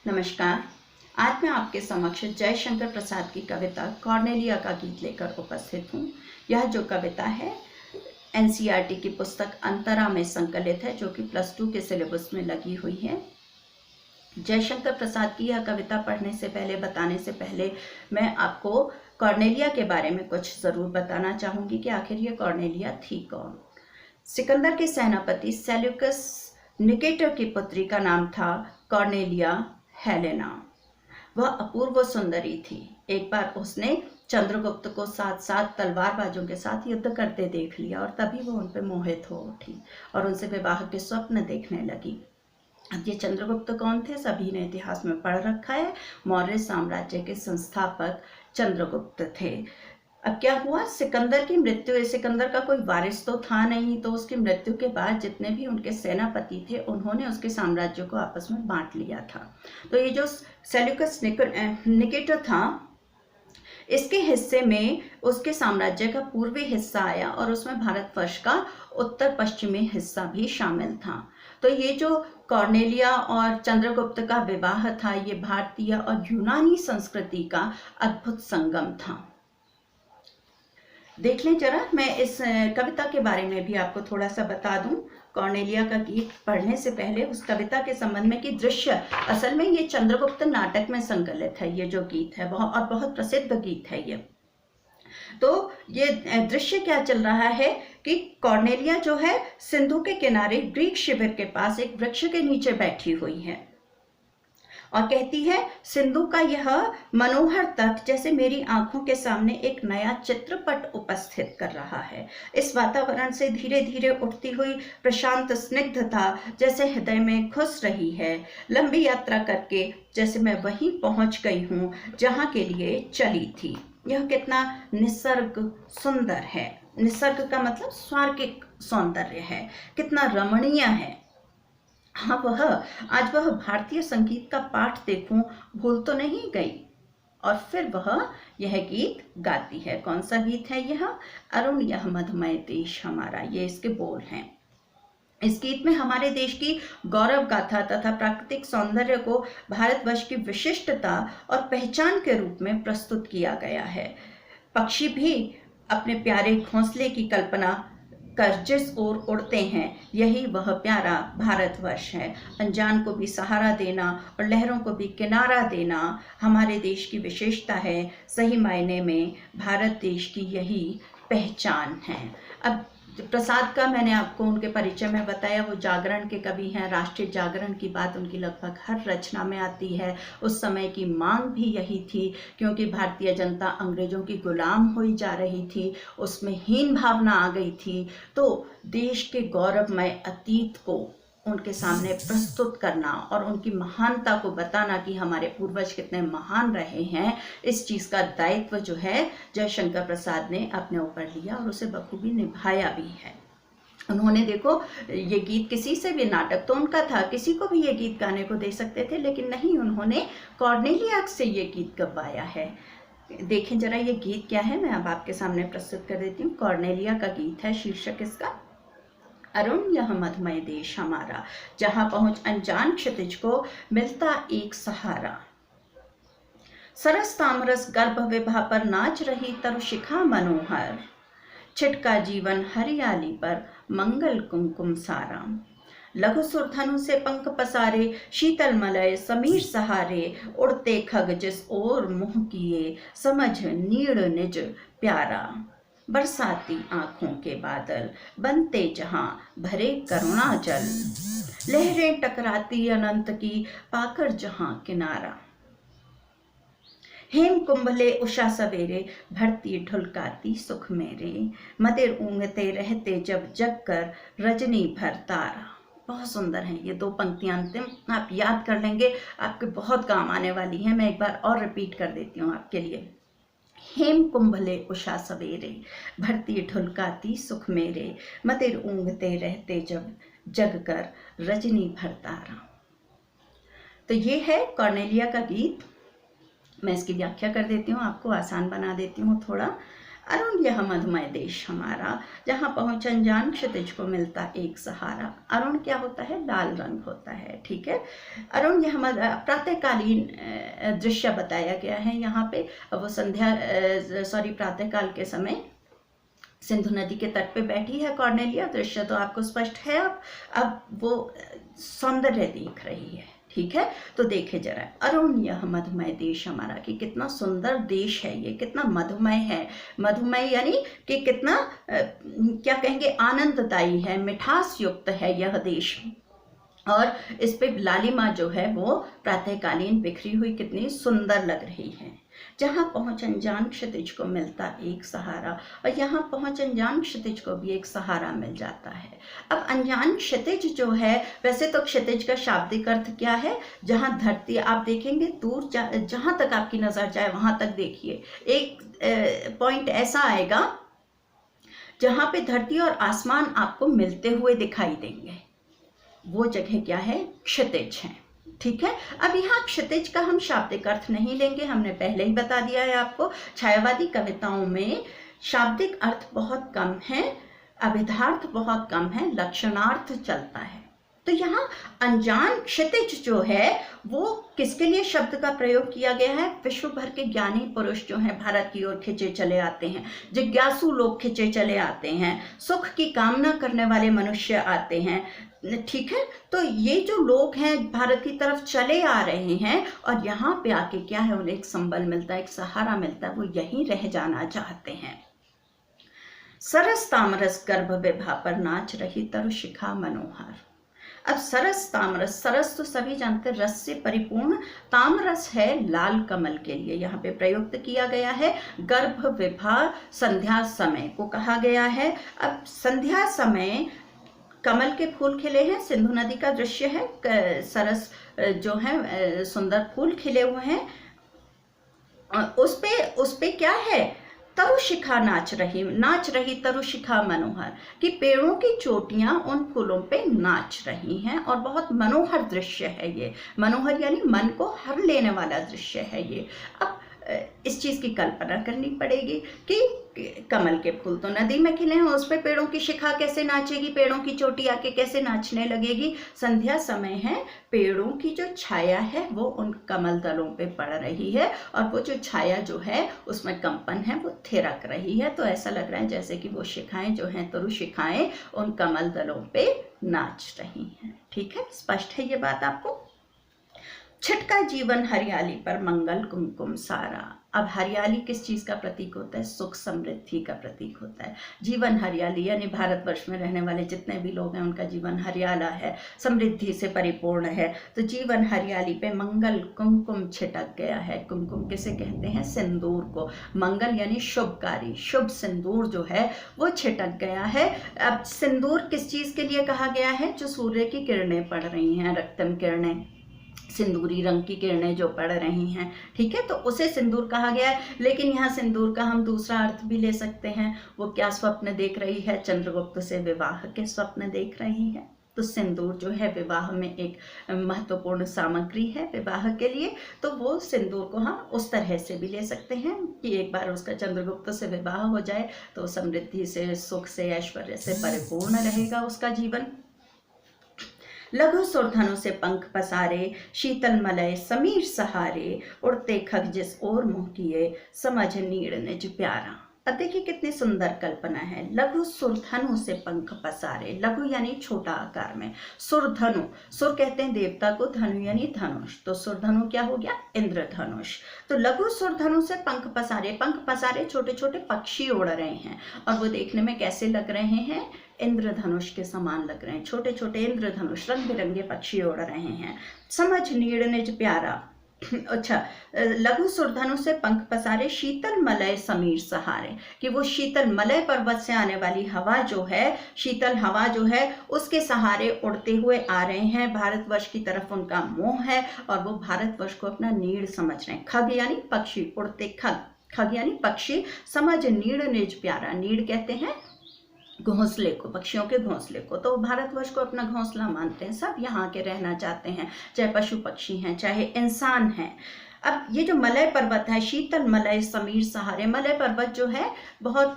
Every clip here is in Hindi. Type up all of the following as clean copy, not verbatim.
नमस्कार। आज मैं आपके समक्ष जयशंकर प्रसाद की कविता कॉर्नेलिया का गीत लेकर उपस्थित हूँ। यह जो कविता है एनसीईआरटी की पुस्तक अंतरा में संकलित है, जो कि +2 के सिलेबस में लगी हुई है। जयशंकर प्रसाद की यह कविता पढ़ने से पहले, बताने से पहले मैं आपको कॉर्नेलिया के बारे में कुछ ज़रूर बताना चाहूँगी कि आखिर ये कॉर्नेलिया थी कौन। सिकंदर के सेनापति सेल्यूकस निकेटर की पुत्री का नाम था कॉर्नेलिया हेलेना। वह अपूर्व सुंदरी थी। एक बार उसने चंद्रगुप्त को 7 तलवारबाजों के साथ युद्ध करते देख लिया और तभी वो उन पर मोहित हो उठी और उनसे विवाह के स्वप्न देखने लगी। अब ये चंद्रगुप्त कौन थे? सभी ने इतिहास में पढ़ रखा है। मौर्य साम्राज्य के संस्थापक चंद्रगुप्त थे। अब क्या हुआ, सिकंदर की मृत्यु, सिकंदर का कोई वारिस तो था नहीं, तो उसकी मृत्यु के बाद जितने भी उनके सेनापति थे उन्होंने उसके साम्राज्य को आपस में बांट लिया था। तो ये जो सेल्यूकस निकेटर था, इसके हिस्से में उसके साम्राज्य का पूर्वी हिस्सा आया और उसमें भारतवर्ष का उत्तर पश्चिमी हिस्सा भी शामिल था। तो ये जो कॉर्नेलिया और चंद्रगुप्त का विवाह था, ये भारतीय और यूनानी संस्कृति का अद्भुत संगम था। देख लें जरा, मैं इस कविता के बारे में भी आपको थोड़ा सा बता दूं। कॉर्नेलिया का गीत पढ़ने से पहले उस कविता के संबंध में कि दृश्य, असल में ये चंद्रगुप्त नाटक में संकलित है। ये जो गीत है और बहुत प्रसिद्ध गीत है ये। तो ये दृश्य क्या चल रहा है कि कॉर्नेलिया जो है सिंधु के किनारे ग्रीक शिविर के पास एक वृक्ष के नीचे बैठी हुई है और कहती है, सिंधु का यह मनोहर तट जैसे मेरी आंखों के सामने एक नया चित्रपट उपस्थित कर रहा है। इस वातावरण से धीरे धीरे उठती हुई प्रशांत स्निग्धता जैसे हृदय में घुस रही है। लंबी यात्रा करके जैसे मैं वहीं पहुंच गई हूँ जहाँ के लिए चली थी। यह कितना निसर्ग सुंदर है। निसर्ग का मतलब स्वर्गिक सौंदर्य है, कितना रमणीय है। हाँ, आज वह भारतीय संगीत का पाठ देखूं, भूल तो नहीं गई। और फिर वह यह गीत गाती है। कौन सा गीत है यह? अरुण यह मधुमय देश हमारा, ये इसके बोल हैं। इस गीत में हमारे देश की गौरव गाथा तथा प्राकृतिक सौंदर्य को भारतवर्ष की विशिष्टता और पहचान के रूप में प्रस्तुत किया गया है। पक्षी भी अपने प्यारे घोंसले की कल्पना कर जिस ओर उड़ते हैं, यही वह प्यारा भारतवर्ष है। अनजान को भी सहारा देना और लहरों को भी किनारा देना हमारे देश की विशेषता है। सही मायने में भारत देश की यही पहचान है। अब प्रसाद का मैंने आपको उनके परिचय में बताया, वो जागरण के कवि हैं। राष्ट्रीय जागरण की बात उनकी लगभग हर रचना में आती है। उस समय की मांग भी यही थी, क्योंकि भारतीय जनता अंग्रेजों की गुलाम हुई जा रही थी, उसमें हीन भावना आ गई थी। तो देश के गौरवमय अतीत को उनके सामने प्रस्तुत करना और उनकी महानता को बताना कि हमारे पूर्वज कितने महान रहे हैं, इस चीज़ का दायित्व जो है जयशंकर प्रसाद ने अपने ऊपर लिया और उसे बखूबी निभाया भी है। उन्होंने, देखो, ये गीत किसी से भी, नाटक तो उनका था, किसी को भी ये गीत गाने को दे सकते थे, लेकिन नहीं, उन्होंने कॉर्नेलिया से ये गीत गवाया है। देखें जरा ये गीत क्या है, मैं अब आपके सामने प्रस्तुत कर देती हूँ। कॉर्नेलिया का गीत है, शीर्षक इसका अरुण यह मधुमय देश हमारा, जहां पहुंच अनजान क्षितिज को मिलता एक सहारा। सरस तामरस गर्भ विभा पर नाच रही तरुशिखा मनोहर, छिटका जीवन हरियाली पर मंगल कुमकुम सारा। लघु सुरधनु से पंख पसारे शीतल मलय समीर सहारे, उड़ते खग जिस ओर मुँह किए समझ नीड़ निज प्यारा। बरसाती आंखों के बादल बनते जहां भरे करुणा जल, लहरें टकराती अनंत की पाकर जहां किनारा। हेम कुंभले उषा सवेरे भरती ढुलकाती सुख मेरे, मदिर ऊँघते रहते जब जग कर रजनी भर तारा। बहुत सुंदर हैं ये दो पंक्तियां अंतिम, आप याद कर लेंगे, आपके बहुत काम आने वाली हैं। मैं एक बार और रिपीट कर देती हूँ आपके लिए। हेम कुंभले उषा सवेरे भरती ढुलकाती सुख मेरे, मतिर ऊँघते रहते जब जग कर रजनी भर तारा। तो ये है कॉर्नेलिया का गीत। मैं इसकी व्याख्या कर देती हूँ, आपको आसान बना देती हूँ थोड़ा। अरुण यह मधुमय देश हमारा, जहाँ पहुँच अनजान क्षितिज को मिलता एक सहारा। अरुण क्या होता है? लाल रंग होता है, ठीक है। अरुण यह प्रातःकालीन दृश्य बताया गया है यहाँ पे। वो प्रातःकाल के समय सिंधु नदी के तट पे बैठी है कॉर्नेलिया। दृश्य तो आपको स्पष्ट है। अब वो सौंदर्य देख रही है, ठीक है। तो देखे जरा, अरुण यह मधुमय देश हमारा, कि कितना सुंदर देश है ये, कितना मधुमय है। मधुमय यानी कि कितना क्या कहेंगे, आनंददायी है, मिठास युक्त है यह देश। और इस पे लालिमा जो है वो प्रातःकालीन बिखरी हुई कितनी सुंदर लग रही है। जहाँ पहुँच अनजान क्षितिज को मिलता एक सहारा, और यहाँ पहुँच अनजान क्षितिज को भी एक सहारा मिल जाता है। अब अनजान क्षितिज जो है, वैसे तो क्षितिज का शाब्दिक अर्थ क्या है? जहाँ धरती, आप देखेंगे दूर जहाँ तक आपकी नजर जाए वहां तक देखिए, एक पॉइंट ऐसा आएगा जहाँ पे धरती और आसमान आपको मिलते हुए दिखाई देंगे, वो जगह क्या है? क्षितिज है, ठीक है। अब यहाँ क्षितिज का हम शाब्दिक अर्थ नहीं लेंगे, हमने पहले ही बता दिया है आपको। छायावादी कविताओं में शाब्दिक अर्थ बहुत कम है, अभिधार्थ बहुत कम है, लक्षणार्थ चलता है। तो यहाँ अनजान क्षितिज जो है वो किसके लिए शब्द का प्रयोग किया गया है? विश्व भर के ज्ञानी पुरुष जो हैं भारत की ओर खिंचे चले आते हैं, जिज्ञासु लोग खिंचे चले आते हैं, सुख की कामना करने वाले मनुष्य आते हैं, ठीक है। तो ये जो लोग हैं भारत की तरफ चले आ रहे हैं, और यहाँ पे आके क्या है, उन्हें एक संबल मिलता है, एक सहारा मिलता है, वो यहीं रह जाना चाहते हैं। सरस तामरस गर्भ विभा पर नाच रही तरु शिखा मनोहर। अब सरस तामरस, सरस तो सभी जानते हैं रस से परिपूर्ण, तामरस है लाल कमल के लिए यहाँ पे प्रयुक्त किया गया है। गर्भ विभा संध्या समय को कहा गया है। अब संध्या समय कमल के फूल खिले हैं, सिंधु नदी का दृश्य है, सरस जो है सुंदर फूल खिले हुए हैं। उस पे क्या है? तरुशिखा नाच रही तरुशिखा मनोहर, कि पेड़ों की चोटियां उन फूलों पे नाच रही हैं, और बहुत मनोहर दृश्य है ये। मनोहर यानी मन को हर लेने वाला दृश्य है ये। अब इस चीज की कल्पना करनी पड़ेगी कि कमल के फूल तो नदी में खिले हैं, उस पे पेड़ों की शिखा कैसे नाचेगी, पेड़ों की चोटी आके कैसे नाचने लगेगी। संध्या समय है, पेड़ों की जो छाया है वो उन कमल दलों पे पड़ रही है, और वो जो छाया जो है उसमें कंपन है, वो थिरक रही है। तो ऐसा लग रहा है जैसे कि वो शिखाएं जो हैं, तरु शिखाएं उन कमल दलों पे नाच रही हैं, ठीक है। स्पष्ट है ये बात आपको। छिटका जीवन हरियाली पर मंगल कुमकुम सारा। अब हरियाली किस चीज का प्रतीक होता है? सुख समृद्धि का प्रतीक होता है। जीवन हरियाली यानी भारतवर्ष में रहने वाले जितने भी लोग हैं उनका जीवन हरियाला है, समृद्धि से परिपूर्ण है। तो जीवन हरियाली पे मंगल कुमकुम छिटक गया है। कुमकुम किसे कहते हैं? सिंदूर को। मंगल यानी शुभकारी, शुभ सिंदूर जो है वो छिटक गया है। अब सिंदूर किस चीज के लिए कहा गया है? जो सूर्य की किरणें पड़ रही हैं, रक्तम किरणें, सिंदूरी रंग की किरणें जो पड़ रही हैं, ठीक है, तो उसे सिंदूर कहा गया है। लेकिन यहाँ सिंदूर का हम दूसरा अर्थ भी ले सकते हैं। वो क्या स्वप्न देख रही है? चंद्रगुप्त से विवाह के स्वप्न देख रही है। तो सिंदूर जो है विवाह में एक महत्वपूर्ण सामग्री है विवाह के लिए। तो वो सिंदूर को हम उस तरह से भी ले सकते हैं कि एक बार उसका चंद्रगुप्त से विवाह हो जाए तो समृद्धि से, सुख से, ऐश्वर्य से परिपूर्ण रहेगा उसका जीवन। लघु सुरधनु से पंख पसारे, शीतल मलय समीर सहारे, उड़ते खग जिस ओर मुँह किए, समझ नीड़ निज प्यारा। अब देखिए कितनी सुंदर कल्पना है। लघु सुरधनु से पंख पसारे, लघु यानी छोटा आकार में, सुरधनु, सुर कहते हैं देवता को, धनु यानी धनुष, तो सुरधनु क्या हो गया? इंद्रधनुष। तो लघु सुरधनु से पंख पसारे छोटे छोटे पक्षी उड़ रहे हैं, और वो देखने में कैसे लग रहे हैं? इंद्रधनुष के समान लग रहे हैं। छोटे छोटे इंद्रधनुष, रंग बिरंगे पक्षी उड़ रहे हैं। समझ नीड़ निज प्यारा। अच्छा, लघु सुरधनु से पंख पसारे, शीतल मलय समीर सहारे, कि वो शीतल मलय पर्वत से आने वाली हवा जो है, शीतल हवा जो है उसके सहारे उड़ते हुए आ रहे हैं। भारतवर्ष की तरफ उनका मोह है, और वो भारतवर्ष को अपना नीड़ समझ रहे हैं। खग यानी पक्षी, उड़ते खग, खग यानी पक्षी। समझ नीड़ निज प्यारा, नीड़ कहते हैं घोंसले को, पक्षियों के घोंसले को। तो भारतवर्ष को अपना घोंसला मानते हैं, सब यहाँ के रहना चाहते हैं, चाहे पशु पक्षी हैं, चाहे इंसान हैं। अब ये जो मलय पर्वत है, शीतल मलय समीर सहारे, मलय पर्वत जो है बहुत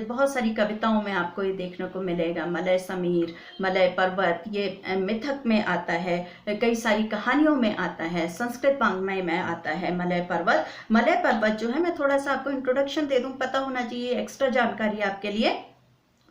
बहुत सारी कविताओं में आपको ये देखने को मिलेगा। मलय समीर, मलय पर्वत, ये मिथक में आता है, कई सारी कहानियों में आता है, संस्कृत वाङ्मय में आता है मलय पर्वत। मलय पर्वत जो है, मैं थोड़ा सा आपको इंट्रोडक्शन दे दूं, पता होना चाहिए, एक्स्ट्रा जानकारी आपके लिए।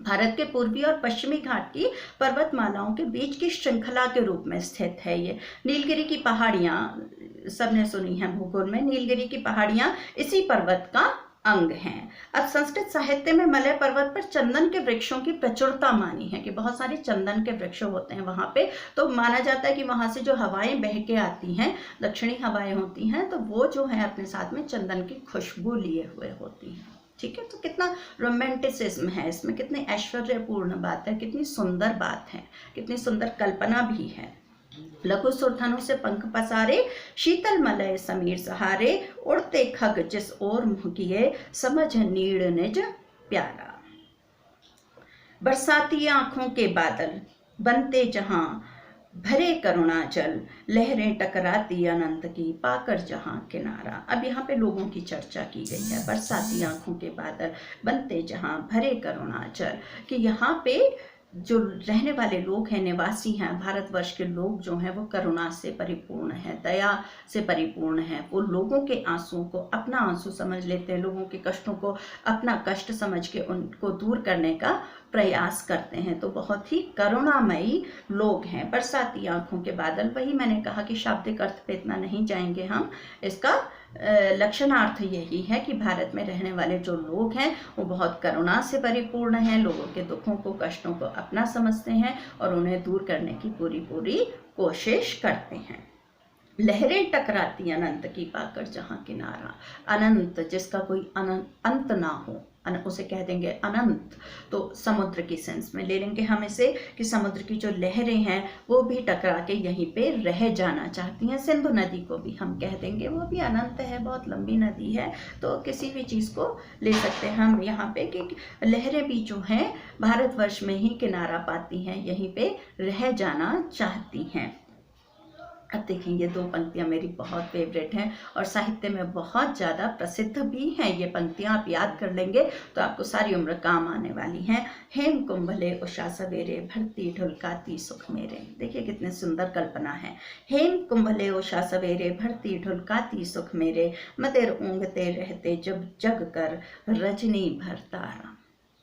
भारत के पूर्वी और पश्चिमी घाट की पर्वतमालाओं के बीच की श्रृंखला के रूप में स्थित है ये। नीलगिरी की पहाड़ियां सबने सुनी है भूगोल में, नीलगिरी की पहाड़ियां इसी पर्वत का अंग हैं। अब संस्कृत साहित्य में मलय पर्वत पर चंदन के वृक्षों की प्रचुरता मानी है कि बहुत सारे चंदन के वृक्ष होते हैं वहां पे, तो माना जाता है कि वहां से जो हवाएं बह के आती हैं, दक्षिणी हवाएं होती हैं, तो वो जो है अपने साथ में चंदन की खुशबू लिए हुए होती हैं। ठीक है, तो कितना रोमांटिसिज्म है इसमें, कितनी ऐश्वर्यपूर्ण बात है, कितनी सुंदर बात है, कितनी सुंदर कल्पना भी है। लघु सुरधनु से पंख पसारे, शीतल मलय समीर सहारे, उड़ते खग जिस ओर मुँह किए, समझ नीड़ निज प्यारा। बरसाती आंखों के बादल बनते जहां, भरे करुणा जल, लहरें टकराती अनंत की, पाकर जहां किनारा। अब यहाँ पे लोगों की चर्चा की गई है। बरसाती आंखों के बादल बनते जहां, भरे करुणा जल, कि यहाँ पे जो रहने वाले लोग हैं, निवासी हैं, भारतवर्ष के लोग जो हैं, वो करुणा से परिपूर्ण हैं, दया से परिपूर्ण हैं। वो लोगों के आंसुओं को अपना आंसू समझ लेते हैं, लोगों के कष्टों को अपना कष्ट समझ के उनको दूर करने का प्रयास करते हैं। तो बहुत ही करुणामयी लोग हैं। बरसाती आंखों के बादल, वही मैंने कहा कि शाब्दिक अर्थ पे इतना नहीं जाएंगे हम, इसका लक्षणार्थ यही है कि भारत में रहने वाले जो लोग हैं वो बहुत करुणा से परिपूर्ण हैं, लोगों के दुखों को, कष्टों को अपना समझते हैं और उन्हें दूर करने की पूरी पूरी कोशिश करते हैं। लहरें टकराती अनंत की, पाकर जहां किनारा। अनंत जिसका कोई अंत ना हो, उसे कह देंगे अनंत। तो समुद्र की सेंस में ले लेंगे हम इसे, कि समुद्र की जो लहरें हैं वो भी टकरा के यहीं पे रह जाना चाहती हैं। सिंधु नदी को भी हम कह देंगे, वो भी अनंत है, बहुत लंबी नदी है, तो किसी भी चीज़ को ले सकते हैं हम यहाँ पे, कि लहरें भी जो हैं भारतवर्ष में ही किनारा पाती हैं, यहीं पे रह जाना चाहती हैं। अब देखें, ये दो पंक्तियां मेरी बहुत फेवरेट हैं और साहित्य में बहुत ज़्यादा प्रसिद्ध भी हैं। ये पंक्तियां आप याद कर लेंगे तो आपको सारी उम्र काम आने वाली हैं। हेम कुंभले उषा सवेरे, भरती ढुलकाती सुख मेरे। देखिए कितने सुंदर कल्पना है। हेम कुंभले उषा सवेरे, भरती ढुलकाती सुख मेरे, मदेर ऊँघते रहते जब जग कर, रजनी भर तारा।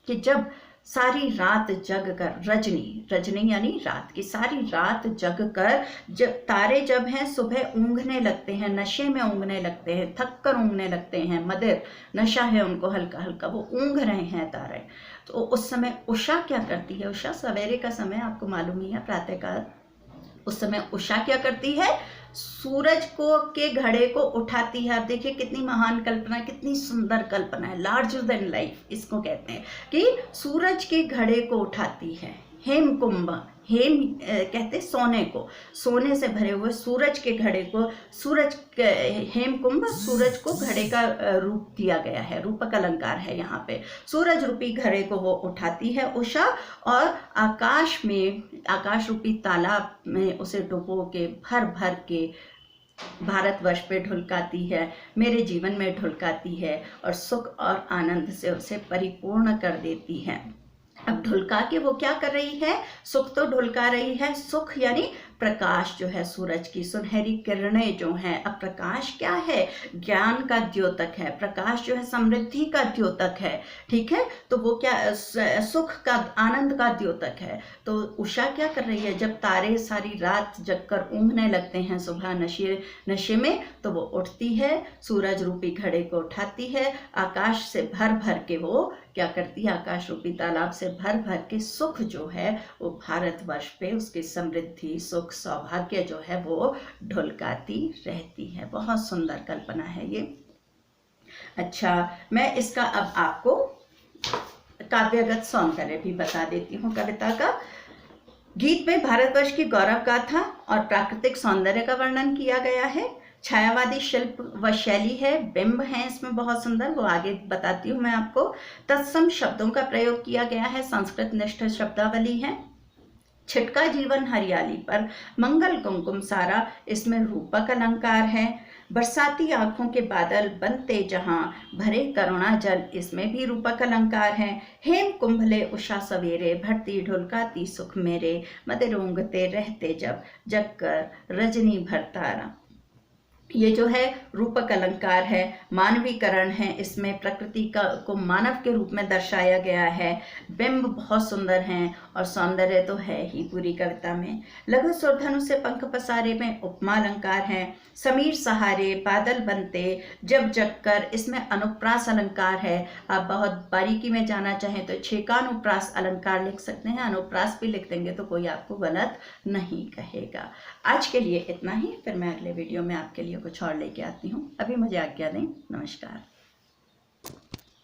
कि जब सारी रात जग कर, रजनी, रजनी यानी रात की, सारी रात जग कर, जब तारे जब हैं सुबह ऊँघने लगते हैं, नशे में ऊँघने लगते हैं, थक कर ऊँघने लगते हैं, मदिर नशा है उनको हल्का हल्का, वो ऊँघ रहे हैं तारे, तो उस समय उषा क्या करती है? उषा सवेरे का समय आपको मालूम ही है, प्रातःकाल। उस समय उषा क्या करती है? सूरज को के घड़े को उठाती है। आप देखिए कितनी महान कल्पना, कितनी सुंदर कल्पना है, लार्जर देन लाइफ इसको कहते हैं, कि सूरज के घड़े को उठाती है। हेम कुंभ, हेम कहते सोने को, सोने से भरे हुए सूरज के घड़े को, सूरज हेम कुंभ, सूरज को घड़े का रूप दिया गया है, रूपक अलंकार है यहाँ पे। सूरज रूपी घड़े को वो उठाती है उषा, और आकाश में, आकाश रूपी तालाब में उसे डुबो के भर भर के भारतवर्ष पे ढुलकाती है, मेरे जीवन में ढुलकाती है, और सुख और आनंद से उसे परिपूर्ण कर देती है। अब ढुलका के वो क्या कर रही है? सुख तो ढुलका रही है। सुख यानी प्रकाश जो है, सूरज की सुनहरी किरणें जो हैं। अब प्रकाश क्या है? ज्ञान का द्योतक है, प्रकाश जो है समृद्धि का द्योतक है, ठीक है। तो वो क्या, सुख का, आनंद का द्योतक है। तो उषा क्या कर रही है? जब तारे सारी रात जगकर ऊँघने लगते हैं सुबह नशे में, तो वो उठती है, सूरज रूपी घड़े को उठाती है, आकाश से भर भर के वो क्या करती है? आकाश रूपी तालाब से भर भर के सुख जो है वो भारतवर्ष पे, उसकी समृद्धि, सुख, सौभाग्य जो है वो ढुलकाती रहती है। बहुत सुंदर कल्पना है ये। अच्छा, मैं इसका अब आपको काव्यगत सौंदर्य भी बता देती हूँ कविता का। गीत में भारतवर्ष की गौरव गाथा और प्राकृतिक सौंदर्य का वर्णन किया गया है। छायावादी शिल्प व शैली है, बिंब हैं इसमें बहुत सुंदर, वो आगे बताती हूँ मैं आपको। तत्सम शब्दों का प्रयोग किया गया है, संस्कृत निष्ठ शब्दावली है। छिटका जीवन हरियाली पर मंगल कुमकुम सारा, इसमें रूपक अलंकार है। बरसाती आंखों के बादल बनते जहां, भरे करुणा जल, इसमें भी रूपक अलंकार है। हेम कुंभले उषा सवेरे, भरती ढुलकाती सुख मेरे, मद रोंगते रहते जब, जग कर रजनी भरतारा। ये जो है रूपक अलंकार है, मानवीकरण है, इसमें प्रकृति का को मानव के रूप में दर्शाया गया है। बिंब बहुत सुंदर हैं और सौंदर्य तो है ही पूरी कविता में। लघु सुरधनु से पंख पसारे में उपमा अलंकार है। समीर सहारे बादल बनते जब जगकर, इसमें अनुप्रास अलंकार है। आप बहुत बारीकी में जाना चाहें तो छेकानुप्रास अलंकार लिख सकते हैं, अनुप्रास भी लिख देंगे तो कोई आपको गलत नहीं कहेगा। आज के लिए इतना ही, फिर मैं अगले वीडियो में आपके लिए कुछ और लेके आती हूँ। अभी मुझे आज्ञा दें, नमस्कार।